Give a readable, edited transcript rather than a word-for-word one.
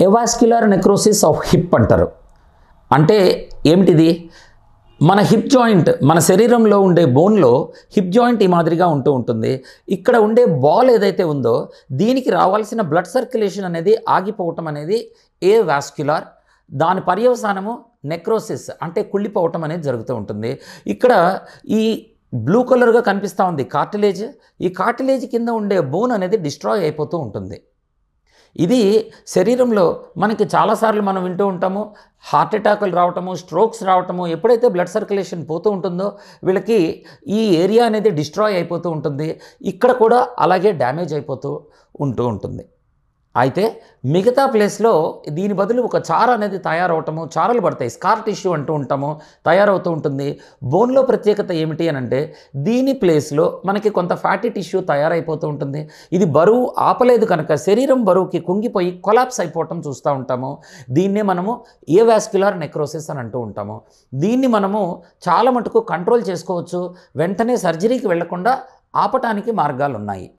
ఎవాస్క్యులర్ necrosis of hip అంటారు. అంటే ఏమిటిది? మన హిప్ జాయింట్, మన శరీరంలో ఉండే బోన్లో హిప్ జాయింట్ ఈ మాదిరిగా ఉంటూ ఉంటుంది. ఇక్కడ ఉండే బాల్ ఏదైతే ఉందో దీనికి రావాల్సిన బ్లడ్ సర్క్యులేషన్ అనేది ఆగిపోవటం అనేది ఏవాస్క్యులర్, దాని పర్యవసానము నెక్రోసిస్ అంటే కుళ్ళిపోవటం అనేది జరుగుతూ ఉంటుంది. ఇక్కడ ఈ బ్లూ కలర్గా కనిపిస్తూ ఉంది కార్టిలేజ్. ఈ కార్టిలేజ్ కింద ఉండే బోన్ అనేది డిస్ట్రాయ్ అయిపోతూ ఉంటుంది. ఇది శరీరంలో మనకి చాలాసార్లు మనం వింటూ ఉంటాము, హార్ట్ అటాకులు రావటము, స్ట్రోక్స్ రావటము. ఎప్పుడైతే బ్లడ్ సర్క్యులేషన్ పోతూ ఉంటుందో వీళ్ళకి ఈ ఏరియా అనేది డిస్ట్రాయ్ అయిపోతూ ఉంటుంది. ఇక్కడ కూడా అలాగే డ్యామేజ్ అయిపోతూ ఉంటుంది. అయితే మిగతా ప్లేస్లో దీని బదులు ఒక చార అనేది తయారవటము, చారలు పడతాయి, స్కార్ టిష్యూ అంటూ ఉంటాము, తయారవుతూ ఉంటుంది. బోన్లో ప్రత్యేకత ఏమిటి అని అంటే దీని ప్లేస్లో మనకి కొంత ఫ్యాటీ టిష్యూ తయారైపోతూ ఉంటుంది. ఇది బరువు ఆపలేదు కనుక శరీరం బరువుకి కుంగిపోయి కొలాప్స్ అయిపోవటం చూస్తూ ఉంటాము. దీన్నే మనము ఏవాస్క్యులర్ నెక్రోసిస్ అని అంటూ ఉంటాము. దీన్ని మనము చాలా మటుకు కంట్రోల్ చేసుకోవచ్చు. వెంటనే సర్జరీకి వెళ్లకుండా ఆపటానికి మార్గాలు ఉన్నాయి.